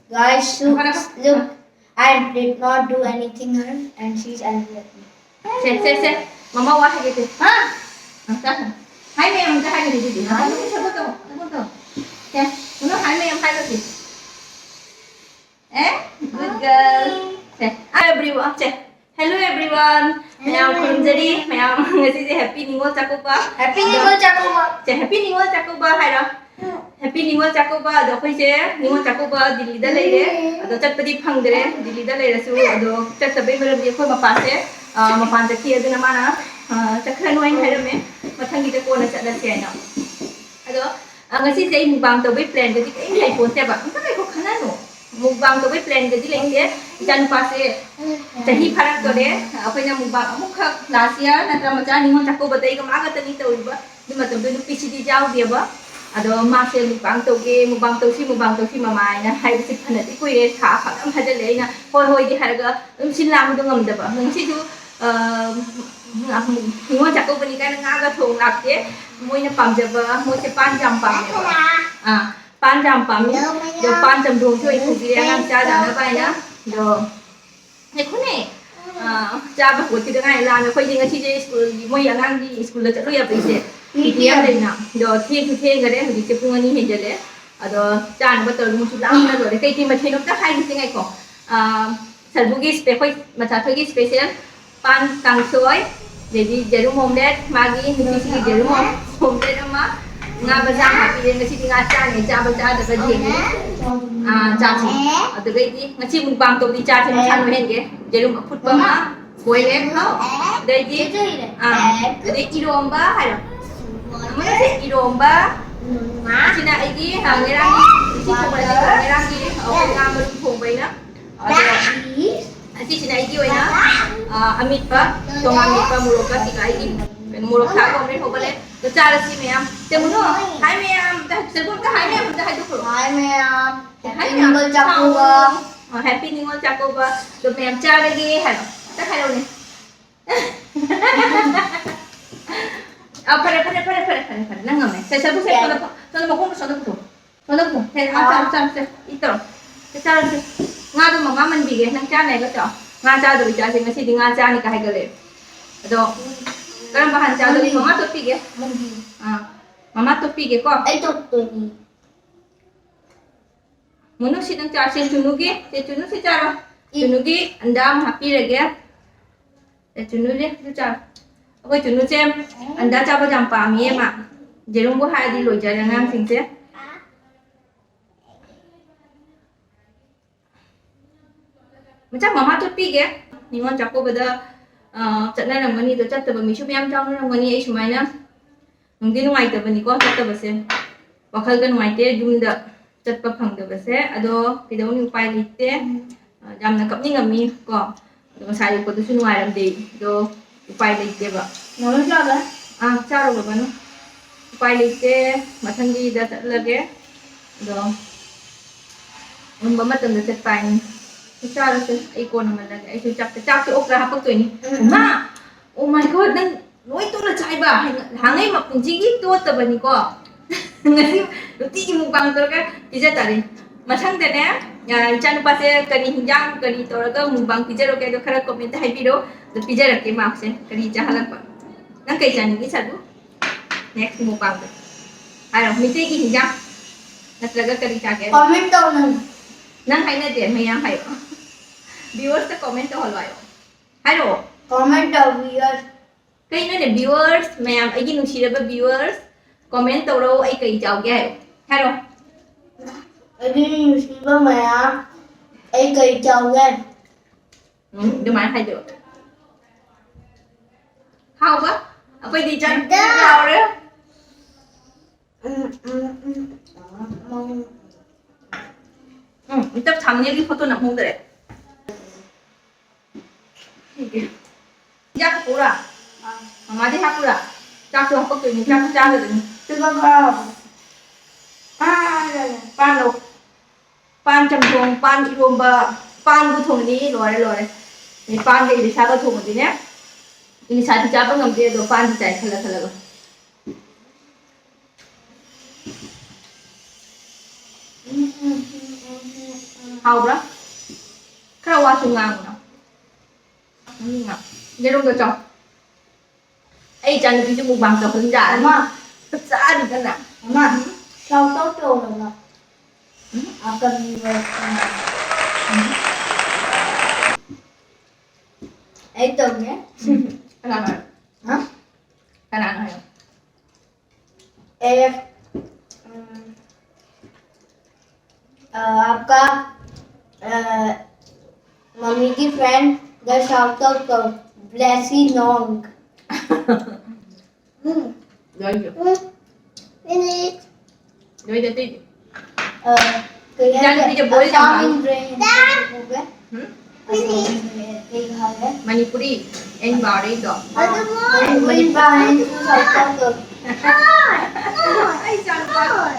Guys, look, I did not do anything her and she's angry at me. Say. Mama wa hai ke. Huh? Hai mẹ em hai cái gì? Nó không có. Kìa, nó hai mẹ em hai cái gì? Eh? Good girl. Say, hi everyone. Say, hello everyone. Mẹ cùng jadi, mẹ ngày sẽ happy Ningol chakauba. Happy Ningol chakauba. Say happy Ningol chakauba hai đó. Happy Ningol chakauba. Đó khơi sẽ Ningol chakauba Delhi da lấy đấy. Đó chắc đi phang đấy. Delhi da lấy là số. Đó chắc tập bên bên đi khơi mà pass đấy. Mà pan chắc kia đó mà na. Chắc khơi nuôi hai đó mẹ. Mà thằng kia cô nó chắc là xe nào. Đó. Ngasi saya mukbang tu plan jadi ini hai pun tiap. Entah kai kok kana no. Mukbang tu plan jadi lagi jangan pasti jadi farak tu deh. Apa yang mukbang amuk last year nanti macam ni macam aku betul ikam agak tani tu iba. Di macam tu PC di jauh dia ba. Ada masih mukbang tu si mama ina hai besi panas ikut ye kah am ada leh ina hoi di harga sin lam tu ngam dah ba. Ngasi tu Ningol chakauba ni kan ngaga thong lak ke moi na pam jaba moi se pan jam pam pan jam pam do pan jam dong choi khu bi ngang cha da na bai na do he khu ne cha ba ko ti da ngai la na khoi jing a chi je school moi yang ngang di school la cha lu ya bai se ti ya le na do thiên ga de hu di che pung ani he je le ado cha na ba to lu su lang na do de kai ti ma the no ta hai ni ngai ko salbugi spe khoi ma cha thoi gi special pan tang soy jadi jarum omelet magi nisi jarum omelet ama nga bazang happy din kasi nga cha ni cha ba cha da ba ji ni cha chi ado gai di ngachi mukbang to di cha chi ma chan hen ge jarum phut ba ma boil egg ha dai di dai iromba ha lo mana se iromba china ai di ha ngerang isi ko ba di ngerang di o nga ma phong bai na Nanti sini lagi oina, amit pa, tong amit pa murok ka tika lagi, murok ka ko ambil hobale, tu cara si mea, temu no, hai mea, dah sebut ka hai mea, dah hai tu. Hi ma'am. Happy Ningol chakauba. Happy Ningol chakauba, tu mea cara lagi, hello, tak hello ni. Pada, nangam eh, saya sebut sono mau tu, saya itu, cara tu. Nga tu mama man bigay nang cha này có cho nga cha được cha thì ngasi di nga cha ni kahit galit do karang bahan cha được mama tu bigay mama tu bigay ko Ito ni. munu si nang cha sen chunugi si cha chunugi andam happy lagi chunugi tu cha okay chunu xem anda cha ba jam pa mi ma jerum bo hai di loi cha ngang sing se Macam mama tu pi ke, Ningol chakauba da chat na nang mani do chat ba mi shu yam chang nang mani ai shumai na nung din ngai ta bani ko chat ba se wakhal gan ngai te yumda chat pa phang da ba se ado kidau ni pai li te jam na kap ni ngami ko do sai ko tu su ngai ram de do pai li te ba Nolo cha ba? cha ro ba no pai li te mathang gi da chat la ke do ba ma tam da chat pai ni Cara tu, ikon naman lagi. Ay, cak tu okra hapag tu ini. Ma, oh my god, nang noi tu lah cai ba. Hangai mak punjigi tu ta bani ko. Ngasi, luti mu bang tu kan, tija tadi. Macam tu ne, jangan lupa saya kari hinjang, kari tu orang mu bang tija rokai tu kerana komen tu happy do, tu tija rakyat mak saya kari jahalan pa. Nang kai jangan ni satu. Next mu bang tu. Ayo, mesti ki hinjang. Nak laga kari jaga. Comment daw nang. Nang hai na dia, mayang hai. Viewers ta comment to halwayo. Hello. Comment daw viewers. Kay na ne viewers, ma'am, ay ginusira ba viewers? Comment to raw ay kay jaw gay. Hello. Ay din si ba ma'am. Ay kay chào gan. Dumaan hai do. How ba? Apa di chan? Jaw re. Itap 참내 리 포토 나 홍드래. 이게. 야 보라. 마디 하꾸라. 짜서 한 것도 있니? 짜서 짜거든. 뜨거워. pan đâu? Pan chấm thùng, pan iromba, pan bu thùng ni lore. Ni pan cái sa cái thùng gì nhé. Ini sa di cabang ngam dia do pan di cai khala. 하오브라? 카라와 중앙구나. 이제 좀 더 줘. 에이, 짠, 이 좀 먹방 더 혼자 안 해. 엄마, 싸니까. 엄마, 샤오떡 떠오르나? 아까 이거 애떡이야? Cái nào Hả? Cái nào này? एक आपका mummy की friend the shout out करो Blessy नोंग Rồi gì? Finish. Rồi giờ đi. Dad, Dad, bây giờ bố đi làm in brain. Dad. Manipuri. Anh bảo đi rồi. Mình vào nên chú shout out करो. Ai sao vậy?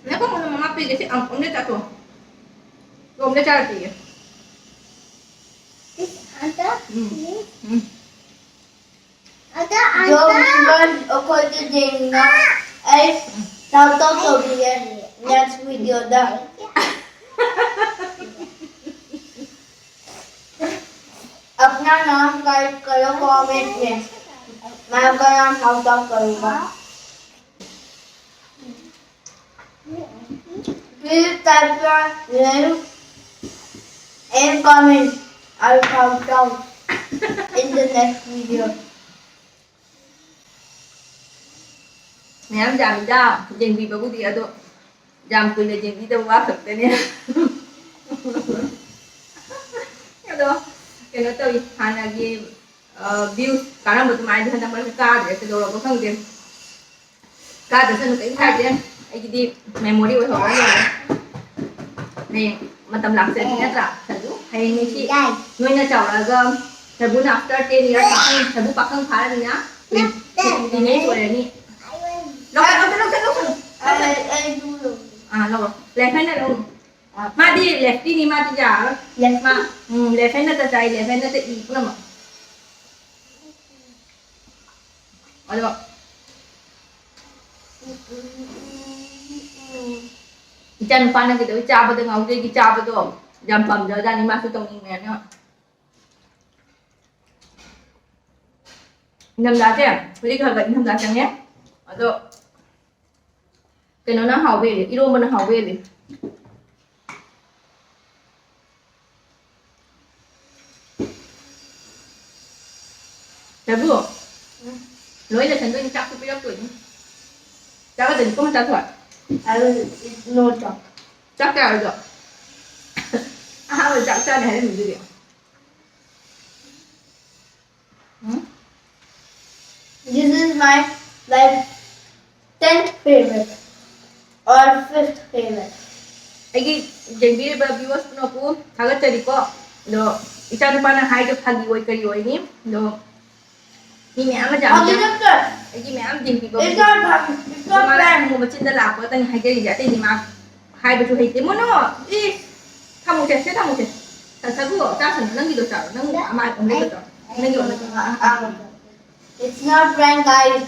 Nếu có một mama pi thì ông đấy trả tuổi. Ông đấy trả tiền. जो video को देंगे ऐस shout out करोगे next video दा अपना नाम type करो कमेंट में मैं आपका नाम शाउट आउट करूंगा please type your name and comment I'll shout out in the next video. Mẹ em giảm ra, dành vì bao nhiêu đó, giảm từ này dành đi đâu quá thực tế nha. Cái đó, cái nó tôi hay là gì view, cả năm một mai thì hàng năm ca để cái đồ là có không tiền, ca để sao cái ca tiền, cái gì memory của họ rồi, này mà tầm lạc sẽ nhất là thật đúng hay như chị, người nhà cháu là gom, thật bún after 10 years, thật bún bạc không phá là gì nhá, thì nhảy tuổi này đi. Đâu rồi. Left hand là luôn. Mà đi left đi mà đi giả. Left mà. Left hand là trái, left hand là ý cũng mà. Ở đâu? Chân pan cái đó cha bắt ngầu cái cha bắt đó. Jam pam giờ ra đi mà sự tông nhìn nè nhá. Nằm đá thế à? Bây giờ gần nằm đá chẳng nhé. Ở đâu? Cái nó hào về đi, ido mà nó hào về đi. Chả vừa. Lối làฉัน tôi chắc tôi biết tuổi. Chắc là tình có một chắc thôi. I will no talk. Chắc cả rồi. Rồi chắc cha này mình đi được. This is my like 10th favorite or 5th favorite. Cái dành video viewers nó cũng khá là chơi đi có. Rồi, 이차는 바나 하이드 파기 오이 그리 오이니. 너 이미 아마 Oh, 잠. this is good. 이미 아마 딩 비고. It's not bad. It's not mà bad. mua mà trên đó là có tên hai cái gì vậy thì mà hai bên chụp hình thì muốn nó đi tham một chuyện sẽ tham một chuyện tại sao cứ ta thành nó đi được rồi nó mà cũng lấy được rồi nó nhiều nó It's not prank, guys.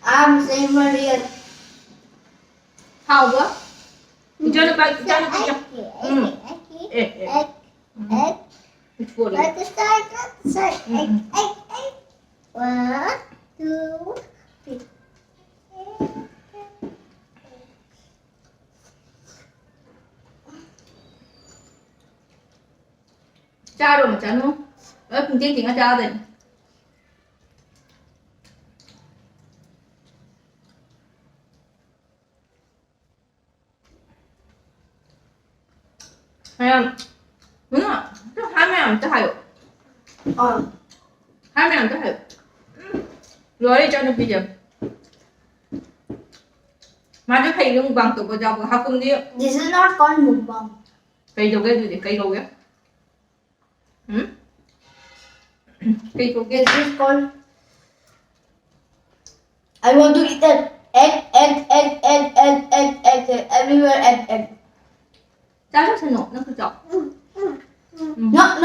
I'm saying for real. hao quá cho nó bay cho nó bay it's full Let's start. Egg. 1, 2, 3. cha rồi mà cha nó cũng tiếng nó cha rồi đúng rồi hai mươi làm cho hay hai mươi làm cho hay rồi đi cho nó bây giờ mà cho thầy nó bằng tụ vào dòng học cùng đi This is not called mukbang. cây đâu cái gì để cây đâu cái cây đâu cái This is called. I want to eat that egg. Everywhere egg. cha rất là nổ nó cứ chọc No.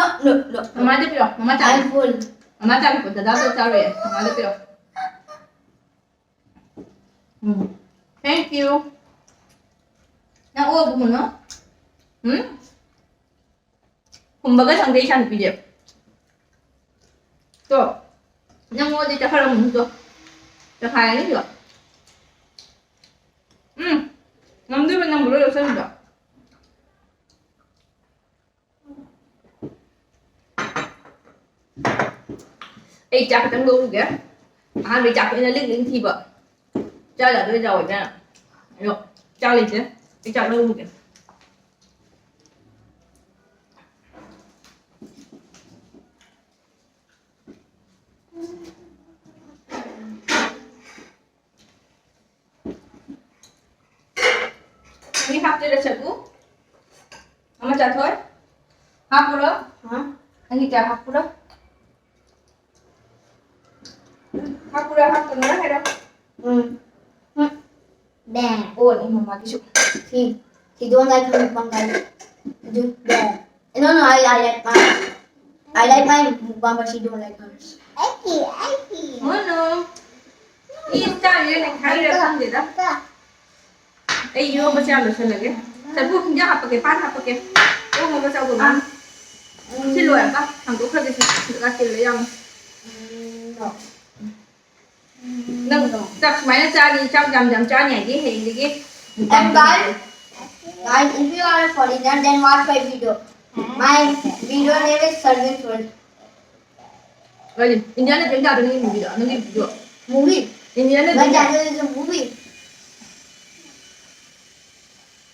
mamá te pido mamá cha I'm full. mamá cha pues te da tu taure mamá te pido thank you 나 오고 뭐너? 응? kumbaga sang day shan pije to nang mo di ta haram to ta khai ni được ngắm đi bên nằm bữa được sao được ấy chặt trong đâu kìa bị chặt cái này linh thi vợ cho là tôi rồi nha được cho lịch chứ cái chặt đâu kìa Ini hap dia dah cagu. Mama cat thôi. Hap pula. Hả? Anh cat hap pula. Hap pula hap tu mana ada? Bad. Oh, ni mama kisah. He don't like mukbang guys. Do bad. No, I like my mukbang, but she don't like hers. Mana? Ini cakap dia nak kaya kan dia dah. Yo baca lu lagi. Tapi pun jangan pakai pan, pakai. Oh, mau baca apa? Xin lỗi apa? Thằng cũng không được kêu lấy ông. No. Nâng chắc máy nó cha đi trong dầm cha nhảy cái hình gì cái. And guys, if you are a foreigner, then watch my video. My video name is Serving World. Rồi, India là tiếng nào được nghe video, nó nghe video. Movie. India là My channel is a movie.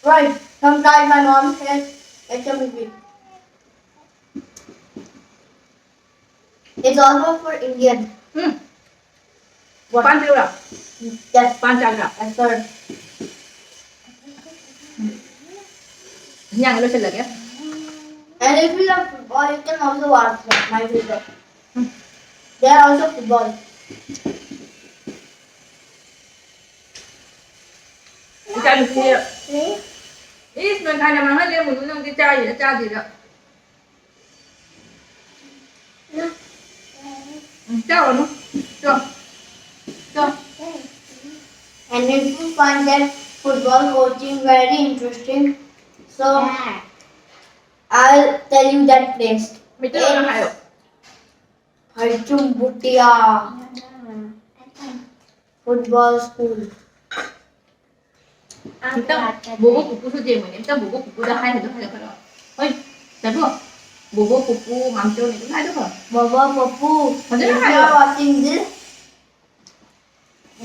Right. Sometimes my mom says it's a movie. It's also for Indian. What? Pan tiêu rồi. Yes. Pan chăng rồi. Yes, sir. Nhang nó sẽ là cái. And if you love football, you can also watch my video. They are also football. Cái chai được kia. See? Ít mình thay mà hết lên một cái chai gì đó. Chao rồi nó. Cho. And if you find that football coaching very interesting, so I'll tell you that place. Mày chơi nó hay rồi. Harchum Bhutia Football School. Kita bobo pupu tu je mana? Kita bobo pupu dah hai dah hai dah. Oi, siapa? Bobo pupu mamco ni tu hai dah. Baba Papu, if Ada you hai are dah. watching this,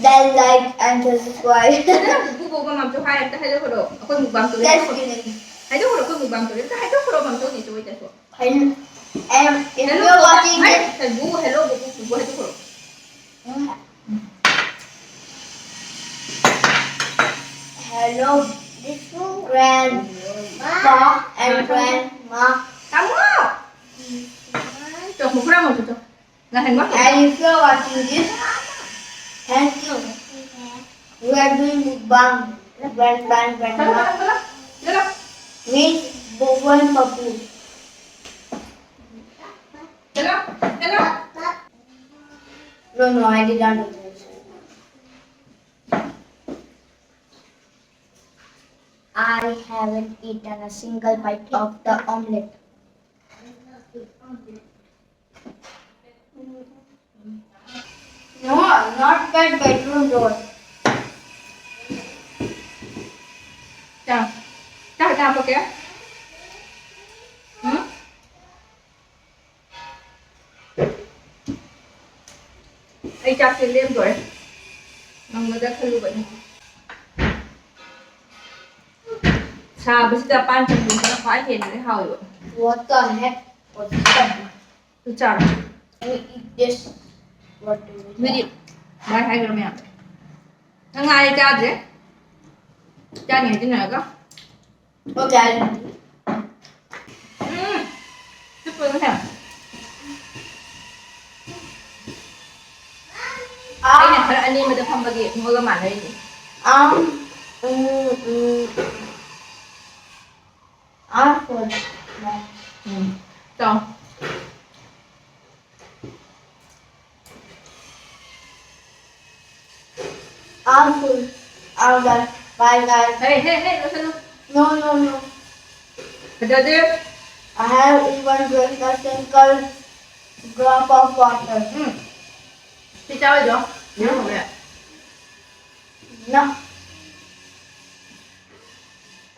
then like and subscribe. Pupu bobo mamco hai dah hai dah dah. Aku mukbang tu. Just kidding. Hai dah dah aku mukbang tu. Hai dah dah mamco ni tu itu. And if you are watching this, Hello bobo pupu hai dah. hello, grandpa and grandma. Kamu. Cok mukra mau cok. Nah hendak. And if you are watching this, thank you. We are doing mukbang. Grandma. Jalan. Means Bobo and Papu. Jalan. No, I did not do this. I haven't eaten a single bite of the omelette. No, not that bedroom door. Chào. Chào chào kìa. Ai chặt thì liêm rồi. Nang người ta khelu vậy. Sa bây giờ pan chừng mình nó khoái hiện cái hào rồi. What the heck? What's that? Tôi chào. Can we eat this? What do we Mấy đi. Bài 2 gram ạ. Nó ngay cha gì đấy. Cha nhảy trên này có. Okay. Chút phương thế nào. Đây này, kalau anh em mà được không bagi, mua cái màn đây. Apple. Cho. Apple. Alright. Bye guys. Hey, nó sao luôn. No. Jadi, I have even drank a single drop of water. chị cho đi được. Nhớ không vậy? No.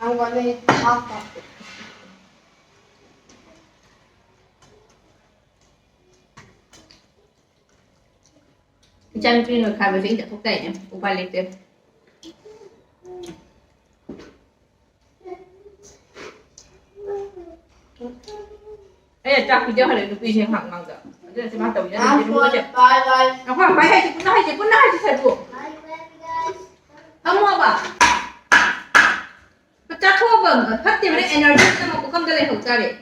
I'm gonna eat half of it. Chân tuy rồi khai với dính để thúc đẩy nhé, cũng quay lên tiếp. Đây là chắc video hay là được video hạng bằng rồi. Đây là sẽ bắt đầu gia đình I'm đi mua going chứ. to buy guys. Nó khoan phải hay chị cũng nói chị phải buộc. Không mua bà. Bà chắc thua vâng, phát tiền với energy nhưng mà cũng không cho lên hậu ra để.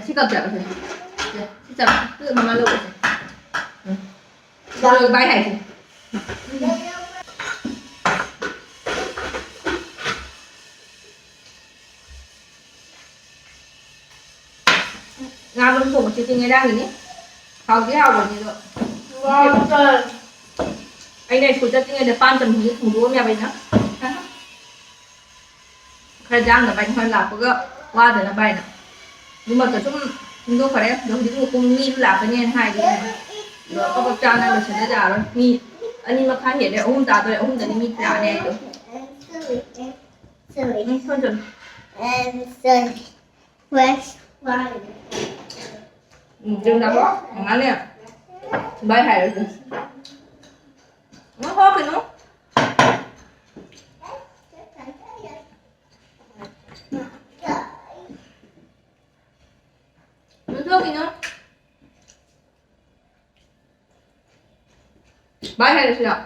Chị cầm chở rồi. Chị chở, tự mà lâu rồi. Rồi bay hay chị. Nga vẫn cùng một chương trình đang nghỉ. Học cái học rồi gì rồi. Water. Anh này phụ trách cái depan jam ni tunggu mi abis na. Kerjaan na baik lah pokok wah dah baik na. Nhưng mà tôi chúng tôi phải đấy, giống như cũng nghi là cái này hai cái này. Rồi có bậc cha này là sẽ ra rồi nghi. Anh nhưng mà khai hiện đấy ông ta tôi ông ta đi nghi trả này rồi. Sorry. Thôi rồi. Sorry. Where's water? Đừng đập đó, ăn nè. Bay hay rồi. Nó khó cái nó. Nó thơm gì nữa. Bay hay rồi sao?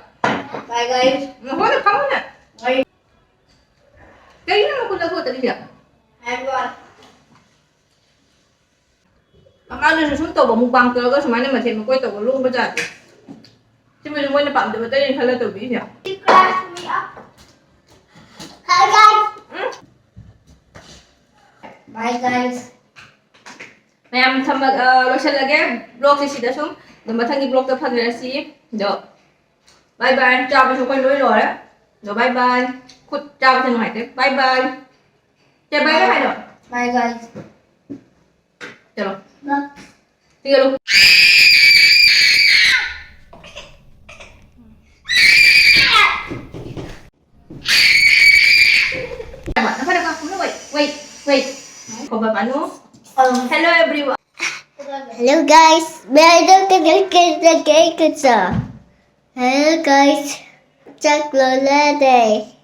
Bye guys. Nó khó là không nè. Bye. Cái nó mà cũng là thôi tại vì And what? Ang ano sa sunto ba mukbang talaga sa mana masih mo ko ito ulong ba dyan. Si mo mo na pa diba tayo yung hala to biya. You crash me up. Hi guys. Bye guys. Mayam samag lotion lagi blog si sida sum namba thangi blog ta phadra si do. Bye bye chào với chúng quanh lối rồi đó. Rồi bye bye. Khút chào với thằng hải thế. Bye bye. Chào bye cái hai rồi. Bye guys. Chalo. Look. Sige luôn. Bạn nó phải được không? Nó wait. Không phải bạn nó. Hello everyone. Hello guys. Hello guys. Chocolate latte.